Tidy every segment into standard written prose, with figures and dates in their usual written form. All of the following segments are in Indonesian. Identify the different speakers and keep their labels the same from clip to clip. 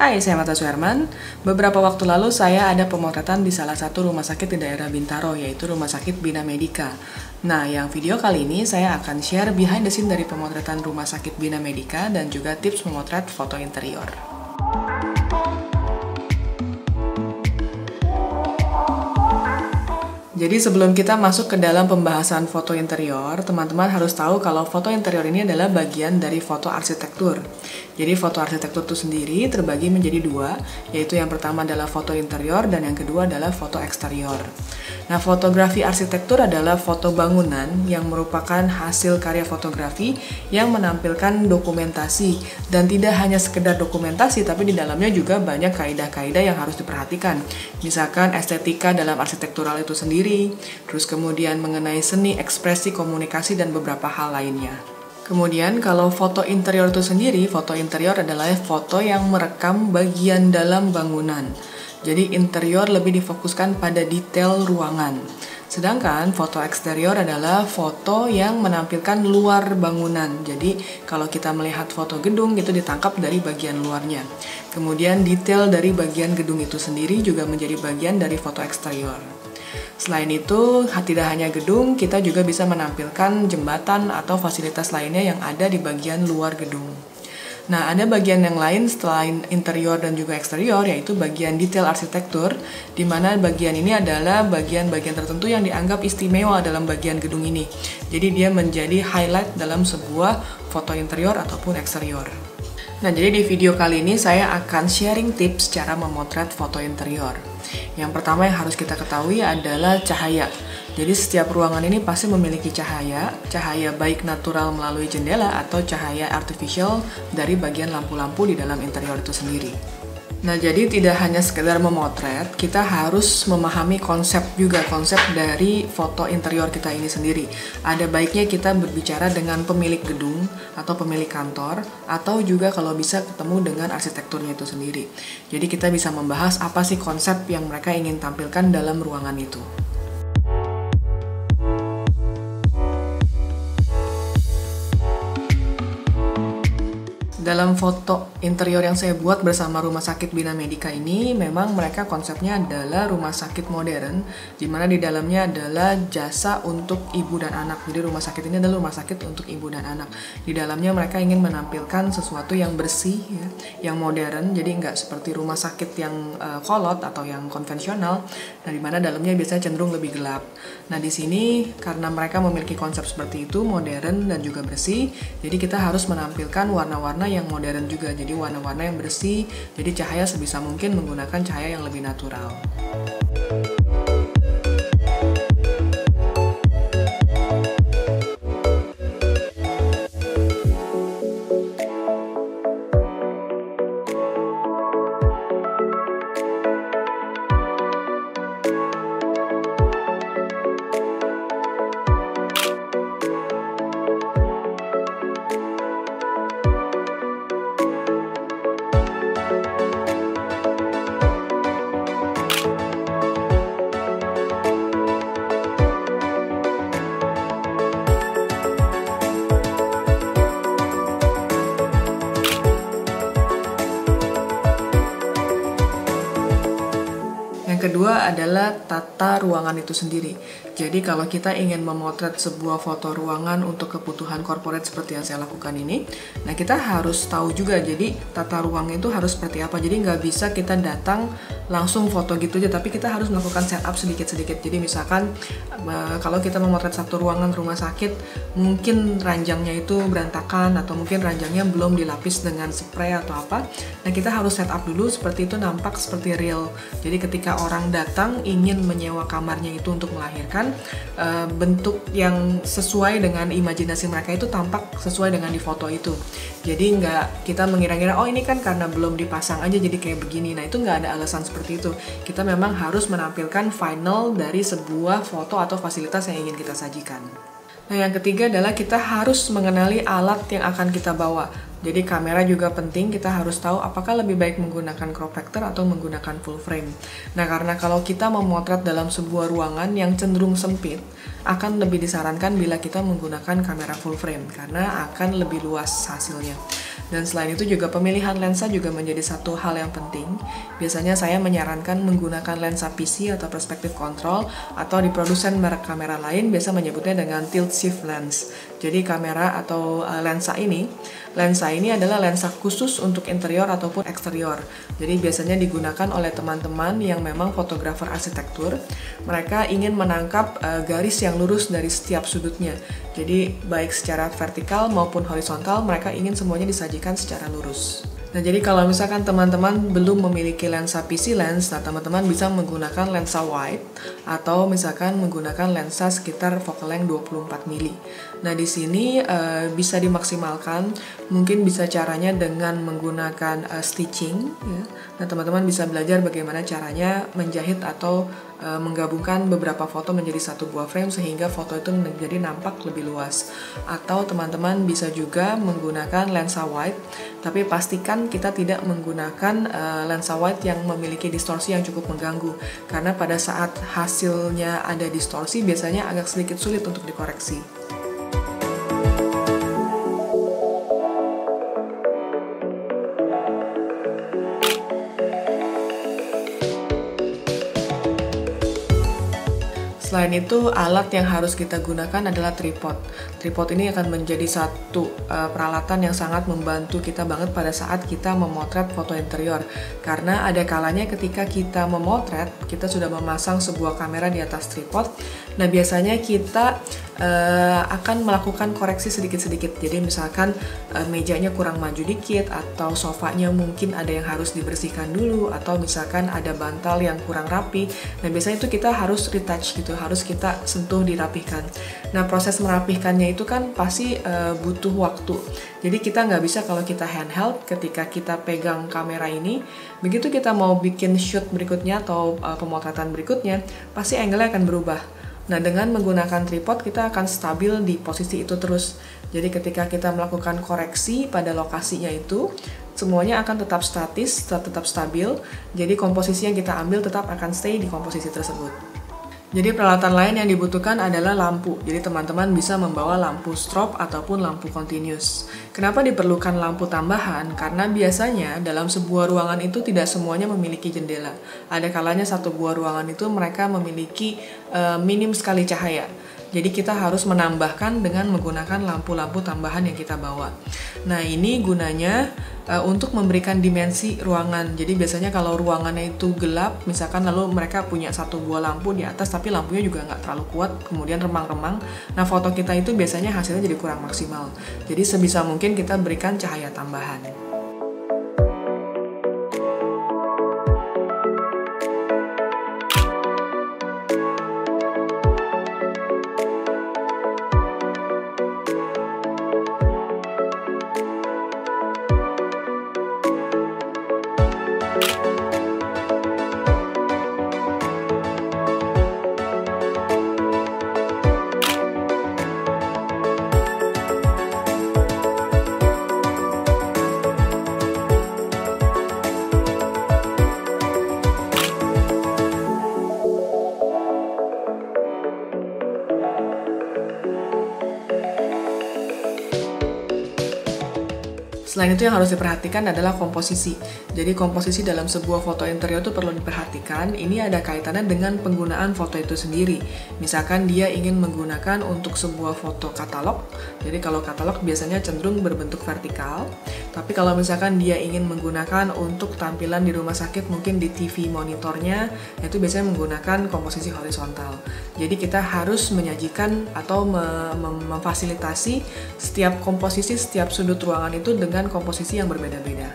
Speaker 1: Hai, saya Mata Suherman. Beberapa waktu lalu saya ada pemotretan di salah satu rumah sakit di daerah Bintaro, yaitu Rumah Sakit Bina Medica. Nah, yang video kali ini saya akan share behind the scene dari pemotretan Rumah Sakit Bina Medica dan juga tips memotret foto interior. Jadi sebelum kita masuk ke dalam pembahasan foto interior, teman-teman harus tahu kalau foto interior ini adalah bagian dari foto arsitektur. Jadi foto arsitektur itu sendiri terbagi menjadi dua, yaitu yang pertama adalah foto interior dan yang kedua adalah foto eksterior. Nah, fotografi arsitektur adalah foto bangunan yang merupakan hasil karya fotografi yang menampilkan dokumentasi, dan tidak hanya sekedar dokumentasi tapi di dalamnya juga banyak kaidah-kaidah yang harus diperhatikan. Misalkan estetika dalam arsitektural itu sendiri, terus kemudian mengenai seni, ekspresi, komunikasi, dan beberapa hal lainnya. Kemudian kalau foto interior itu sendiri, foto interior adalah foto yang merekam bagian dalam bangunan. Jadi interior lebih difokuskan pada detail ruangan. Sedangkan foto eksterior adalah foto yang menampilkan luar bangunan. Jadi kalau kita melihat foto gedung itu ditangkap dari bagian luarnya. Kemudian detail dari bagian gedung itu sendiri juga menjadi bagian dari foto eksterior. Selain itu, tidak hanya gedung, kita juga bisa menampilkan jembatan atau fasilitas lainnya yang ada di bagian luar gedung. Nah, ada bagian yang lain selain interior dan juga eksterior, yaitu bagian detail arsitektur, di mana bagian ini adalah bagian-bagian tertentu yang dianggap istimewa dalam bagian gedung ini. Jadi dia menjadi highlight dalam sebuah foto interior ataupun eksterior. Nah, jadi di video kali ini saya akan sharing tips cara memotret foto interior. Yang pertama yang harus kita ketahui adalah cahaya. Jadi setiap ruangan ini pasti memiliki cahaya baik natural melalui jendela atau cahaya artificial dari bagian lampu-lampu di dalam interior itu sendiri. Nah, jadi tidak hanya sekedar memotret, kita harus memahami konsep dari foto interior kita ini sendiri. Ada baiknya kita berbicara dengan pemilik gedung atau pemilik kantor, atau juga kalau bisa ketemu dengan arsitekturnya itu sendiri. Jadi kita bisa membahas apa sih konsep yang mereka ingin tampilkan dalam ruangan itu. Dalam foto interior yang saya buat bersama Rumah Sakit Bina Medica ini, memang mereka konsepnya adalah rumah sakit modern, di mana di dalamnya adalah jasa untuk ibu dan anak. Jadi rumah sakit ini adalah rumah sakit untuk ibu dan anak. Di dalamnya mereka ingin menampilkan sesuatu yang bersih, yang modern, jadi nggak seperti rumah sakit yang kolot atau yang konvensional, nah di mana dalamnya biasanya cenderung lebih gelap. Nah, di sini karena mereka memiliki konsep seperti itu, modern dan juga bersih, jadi kita harus menampilkan warna-warna yang modern juga, jadi warna-warna yang bersih, jadi cahaya sebisa mungkin menggunakan cahaya yang lebih natural. Kedua adalah tata ruangan itu sendiri. Jadi kalau kita ingin memotret sebuah foto ruangan untuk kebutuhan corporate seperti yang saya lakukan ini, nah kita harus tahu juga jadi tata ruang itu harus seperti apa. Jadi nggak bisa kita datang langsung foto gitu aja, tapi kita harus melakukan setup sedikit-sedikit. Jadi misalkan kalau kita memotret satu ruangan rumah sakit, mungkin ranjangnya itu berantakan atau mungkin ranjangnya belum dilapis dengan spray atau apa. Nah, kita harus setup dulu seperti itu, nampak seperti real. Jadi ketika orang datang ingin menyewa kamarnya itu untuk melahirkan, bentuk yang sesuai dengan imajinasi mereka itu tampak sesuai dengan di foto itu. Jadi nggak kita mengira-ngira, oh ini kan karena belum dipasang aja jadi kayak begini. Nah, itu nggak ada alasan seperti itu. Kita memang harus menampilkan final dari sebuah foto atau fasilitas yang ingin kita sajikan. Nah, yang ketiga adalah kita harus mengenali alat yang akan kita bawa. Jadi kamera juga penting, kita harus tahu apakah lebih baik menggunakan crop factor atau menggunakan full frame. Nah, karena kalau kita memotret dalam sebuah ruangan yang cenderung sempit, akan lebih disarankan bila kita menggunakan kamera full frame, karena akan lebih luas hasilnya. Dan selain itu juga pemilihan lensa juga menjadi satu hal yang penting. Biasanya saya menyarankan menggunakan lensa PC atau perspektif kontrol, atau di produsen merek kamera lain biasa menyebutnya dengan tilt shift lens. Jadi kamera atau lensa ini adalah lensa khusus untuk interior ataupun eksterior. Jadi biasanya digunakan oleh teman-teman yang memang fotografer arsitektur. Mereka ingin menangkap garis yang lurus dari setiap sudutnya. Jadi baik secara vertikal maupun horizontal, mereka ingin semuanya disajikan secara lurus. Nah, jadi kalau misalkan teman-teman belum memiliki lensa PC lens, nah teman-teman bisa menggunakan lensa wide atau misalkan menggunakan lensa sekitar focal length 24 mili. Nah, di sini bisa dimaksimalkan, mungkin bisa caranya dengan menggunakan stitching ya. Nah, teman-teman bisa belajar bagaimana caranya menjahit atau menggabungkan beberapa foto menjadi satu buah frame sehingga foto itu menjadi nampak lebih luas. Atau teman-teman bisa juga menggunakan lensa wide, tapi pastikan kita tidak menggunakan lensa wide yang memiliki distorsi yang cukup mengganggu, karena pada saat hasilnya ada distorsi biasanya agak sedikit sulit untuk dikoreksi. Selain itu, alat yang harus kita gunakan adalah tripod. Tripod ini akan menjadi satu peralatan yang sangat membantu kita banget pada saat kita memotret foto interior. Karena ada kalanya ketika kita memotret, kita sudah memasang sebuah kamera di atas tripod. Nah, biasanya kita akan melakukan koreksi sedikit-sedikit. Jadi misalkan mejanya kurang maju dikit, atau sofanya mungkin ada yang harus dibersihkan dulu, atau misalkan ada bantal yang kurang rapi. Nah, biasanya itu kita harus retouch gitu, harus kita sentuh, dirapihkan. Nah, proses merapihkannya itu kan pasti butuh waktu. Jadi kita nggak bisa kalau kita handheld, ketika kita pegang kamera ini, begitu kita mau bikin shoot berikutnya atau pemotretan berikutnya, pasti angle-nya akan berubah. Nah, dengan menggunakan tripod kita akan stabil di posisi itu terus. Jadi ketika kita melakukan koreksi pada lokasinya itu, semuanya akan tetap statis, tetap stabil. Jadi komposisi yang kita ambil tetap akan stay di komposisi tersebut. Jadi peralatan lain yang dibutuhkan adalah lampu. Jadi teman-teman bisa membawa lampu strobe ataupun lampu continuous. Kenapa diperlukan lampu tambahan? Karena biasanya dalam sebuah ruangan itu tidak semuanya memiliki jendela. Ada kalanya satu buah ruangan itu mereka memiliki minim sekali cahaya. Jadi kita harus menambahkan dengan menggunakan lampu-lampu tambahan yang kita bawa. Nah, ini gunanya untuk memberikan dimensi ruangan. Jadi biasanya kalau ruangannya itu gelap, misalkan lalu mereka punya satu buah lampu di atas, tapi lampunya juga nggak terlalu kuat, kemudian remang-remang. Nah, foto kita itu biasanya hasilnya jadi kurang maksimal. Jadi sebisa mungkin kita berikan cahaya tambahan. Selain itu yang harus diperhatikan adalah komposisi. Jadi komposisi dalam sebuah foto interior itu perlu diperhatikan. Ini ada kaitannya dengan penggunaan foto itu sendiri. Misalkan dia ingin menggunakan untuk sebuah foto katalog. Jadi kalau katalog biasanya cenderung berbentuk vertikal. Tapi kalau misalkan dia ingin menggunakan untuk tampilan di rumah sakit, mungkin di TV monitornya, itu biasanya menggunakan komposisi horizontal. Jadi kita harus menyajikan atau memfasilitasi setiap komposisi, setiap sudut ruangan itu dengan komposisi yang berbeda-beda.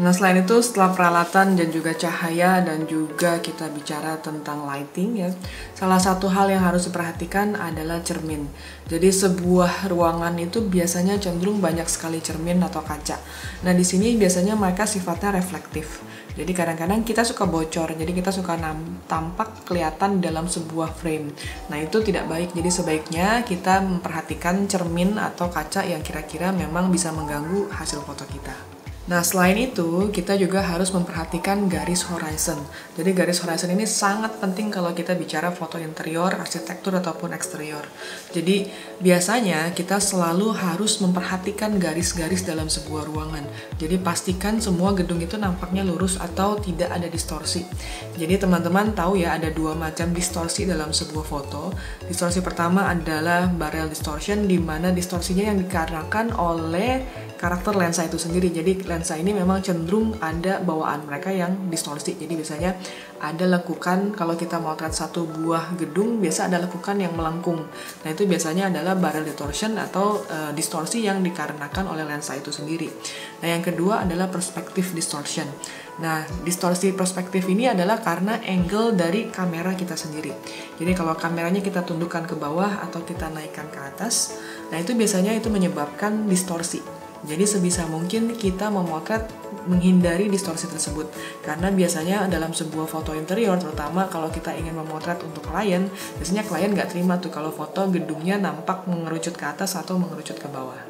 Speaker 1: Nah, selain itu setelah peralatan dan juga cahaya dan juga kita bicara tentang lighting ya, salah satu hal yang harus diperhatikan adalah cermin. Jadi sebuah ruangan itu biasanya cenderung banyak sekali cermin atau kaca. Nah, di sini biasanya mereka sifatnya reflektif. Jadi kadang-kadang kita suka bocor, jadi kita suka tampak kelihatan dalam sebuah frame. Nah, itu tidak baik, jadi sebaiknya kita memperhatikan cermin atau kaca yang kira-kira memang bisa mengganggu hasil foto kita. Nah, selain itu, kita juga harus memperhatikan garis horizon. Jadi garis horizon ini sangat penting kalau kita bicara foto interior, arsitektur, ataupun eksterior. Jadi, biasanya kita selalu harus memperhatikan garis-garis dalam sebuah ruangan. Jadi, pastikan semua gedung itu nampaknya lurus atau tidak ada distorsi. Jadi, teman-teman tahu ya, ada dua macam distorsi dalam sebuah foto. Distorsi pertama adalah barrel distortion, di mana distorsinya yang dikarenakan oleh karakter lensa itu sendiri. Jadi lensa ini memang cenderung ada bawaan mereka yang distorsi. Jadi biasanya ada lekukan, kalau kita motret satu buah gedung biasa ada lekukan yang melengkung. Nah itu biasanya adalah barrel distortion atau distorsi yang dikarenakan oleh lensa itu sendiri. Nah yang kedua adalah perspective distortion. Nah distorsi perspektif ini adalah karena angle dari kamera kita sendiri. Jadi kalau kameranya kita tundukkan ke bawah atau kita naikkan ke atas, nah itu biasanya itu menyebabkan distorsi. Jadi sebisa mungkin kita memotret menghindari distorsi tersebut. Karena biasanya dalam sebuah foto interior, terutama kalau kita ingin memotret untuk klien, biasanya klien nggak terima tuh kalau foto gedungnya nampak mengerucut ke atas atau mengerucut ke bawah.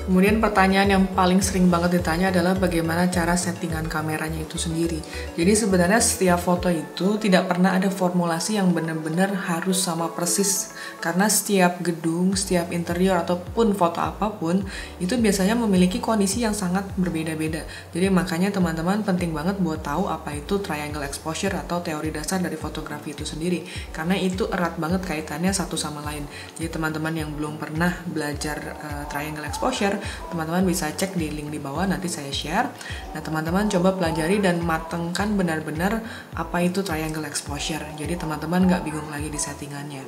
Speaker 1: Kemudian pertanyaan yang paling sering banget ditanya adalah bagaimana cara settingan kameranya itu sendiri. Jadi sebenarnya setiap foto itu tidak pernah ada formulasi yang benar-benar harus sama persis. Karena setiap gedung, setiap interior ataupun foto apapun itu biasanya memiliki kondisi yang sangat berbeda-beda. Jadi makanya teman-teman penting banget buat tahu apa itu triangle exposure atau teori dasar dari fotografi itu sendiri. Karena itu erat banget kaitannya satu sama lain. Jadi teman-teman yang belum pernah belajar triangle exposure, teman-teman bisa cek di link di bawah, nanti saya share. Nah teman-teman coba pelajari dan matengkan benar-benar apa itu triangle exposure. Jadi teman-teman nggak bingung lagi di settingannya.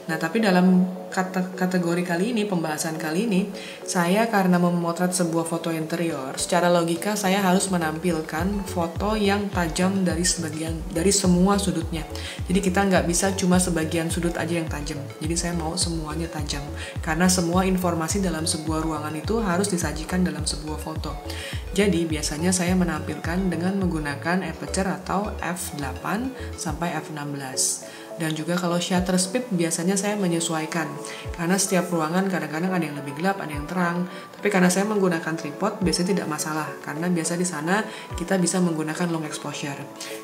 Speaker 1: Nah tapi dalam kategori kali ini, pembahasan kali ini, saya karena memotret sebuah foto interior, secara logika saya harus menampilkan foto yang tajam dari semua sudutnya. Jadi kita nggak bisa cuma sebagian sudut aja yang tajam. Jadi saya mau semuanya tajam. Karena semua informasi dalam sebuah ruangan itu harus disajikan dalam sebuah foto. Jadi biasanya saya menampilkan dengan menggunakan aperture atau f8 sampai f16. Dan juga kalau shutter speed biasanya saya menyesuaikan. Karena setiap ruangan kadang-kadang ada yang lebih gelap, ada yang terang. Tapi karena saya menggunakan tripod biasanya tidak masalah. Karena biasa di sana kita bisa menggunakan long exposure.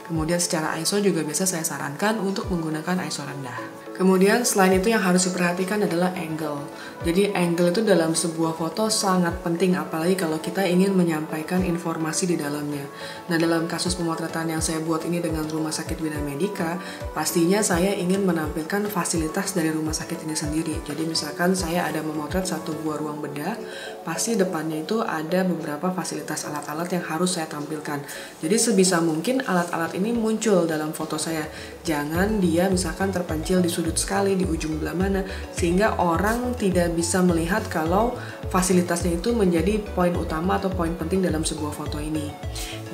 Speaker 1: Kemudian secara ISO juga biasa saya sarankan untuk menggunakan ISO rendah. Kemudian selain itu yang harus diperhatikan adalah angle. Jadi angle itu dalam sebuah foto sangat penting, apalagi kalau kita ingin menyampaikan informasi di dalamnya. Nah dalam kasus pemotretan yang saya buat ini dengan Rumah Sakit Bina Medica, pastinya saya ingin menampilkan fasilitas dari rumah sakit ini sendiri. Jadi misalkan saya ada memotret satu buah ruang bedah, pasti depannya itu ada beberapa fasilitas alat-alat yang harus saya tampilkan. Jadi sebisa mungkin alat-alat ini muncul dalam foto saya. Jangan dia misalkan terpencil di sudut sekali, di ujung belah mana, sehingga orang tidak bisa melihat kalau fasilitasnya itu menjadi poin utama atau poin penting dalam sebuah foto ini.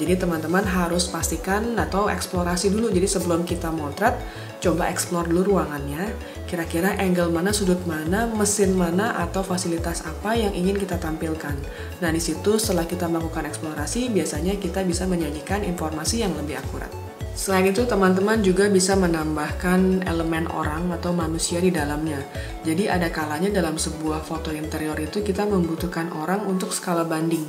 Speaker 1: Jadi teman-teman harus pastikan atau eksplorasi dulu. Jadi sebelum kita motret, coba explore dulu ruangannya, kira-kira angle mana, sudut mana, mesin mana, atau fasilitas apa yang ingin kita tampilkan. Nah di situ setelah kita melakukan eksplorasi, biasanya kita bisa menyajikan informasi yang lebih akurat. Selain itu, teman-teman juga bisa menambahkan elemen orang atau manusia di dalamnya. Jadi ada kalanya dalam sebuah foto interior itu kita membutuhkan orang untuk skala banding.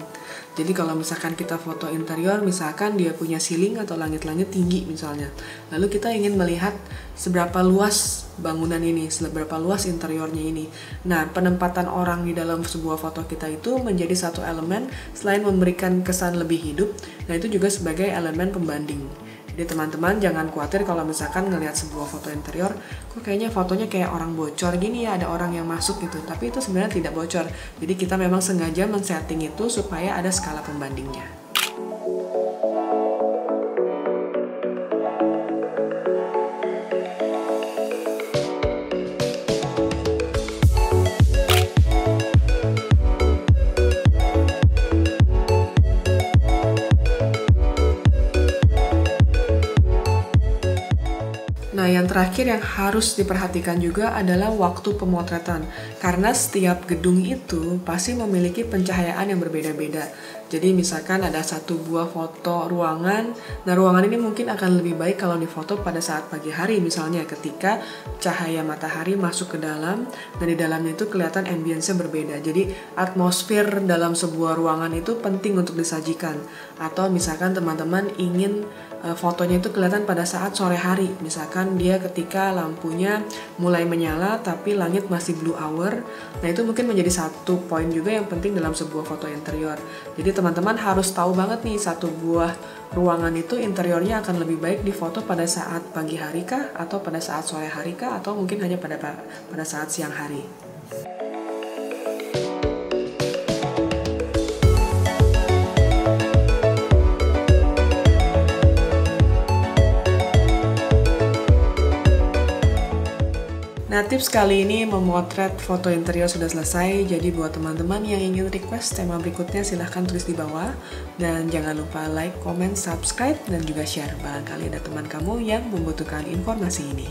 Speaker 1: Jadi kalau misalkan kita foto interior, misalkan dia punya ceiling atau langit-langit tinggi misalnya. Lalu kita ingin melihat seberapa luas bangunan ini, seberapa luas interiornya ini. Nah, penempatan orang di dalam sebuah foto kita itu menjadi satu elemen selain memberikan kesan lebih hidup, nah itu juga sebagai elemen pembanding. Jadi teman-teman jangan khawatir kalau misalkan ngelihat sebuah foto interior, kok kayaknya fotonya kayak orang bocor gini ya, ada orang yang masuk gitu. Tapi itu sebenarnya tidak bocor. Jadi kita memang sengaja men-setting itu supaya ada skala pembandingnya. Nah, yang terakhir yang harus diperhatikan juga adalah waktu pemotretan. Karena setiap gedung itu pasti memiliki pencahayaan yang berbeda-beda. Jadi misalkan ada satu buah foto ruangan, nah ruangan ini mungkin akan lebih baik kalau difoto pada saat pagi hari, misalnya ketika cahaya matahari masuk ke dalam, dan di dalamnya itu kelihatan ambience-nya berbeda. Jadi atmosfer dalam sebuah ruangan itu penting untuk disajikan. Atau misalkan teman-teman ingin fotonya itu kelihatan pada saat sore hari, misalkan dia ketika lampunya mulai menyala tapi langit masih blue hour. Nah, itu mungkin menjadi satu poin juga yang penting dalam sebuah foto interior. Jadi teman-teman harus tahu banget nih, satu buah ruangan itu interiornya akan lebih baik difoto pada saat pagi hari kah, atau pada saat sore hari kah, atau mungkin hanya pada saat siang hari. Nah, tips kali ini memotret foto interior sudah selesai. Jadi buat teman-teman yang ingin request tema berikutnya silahkan tulis di bawah. Dan jangan lupa like, comment, subscribe, dan juga share. Barangkali ada teman kamu yang membutuhkan informasi ini.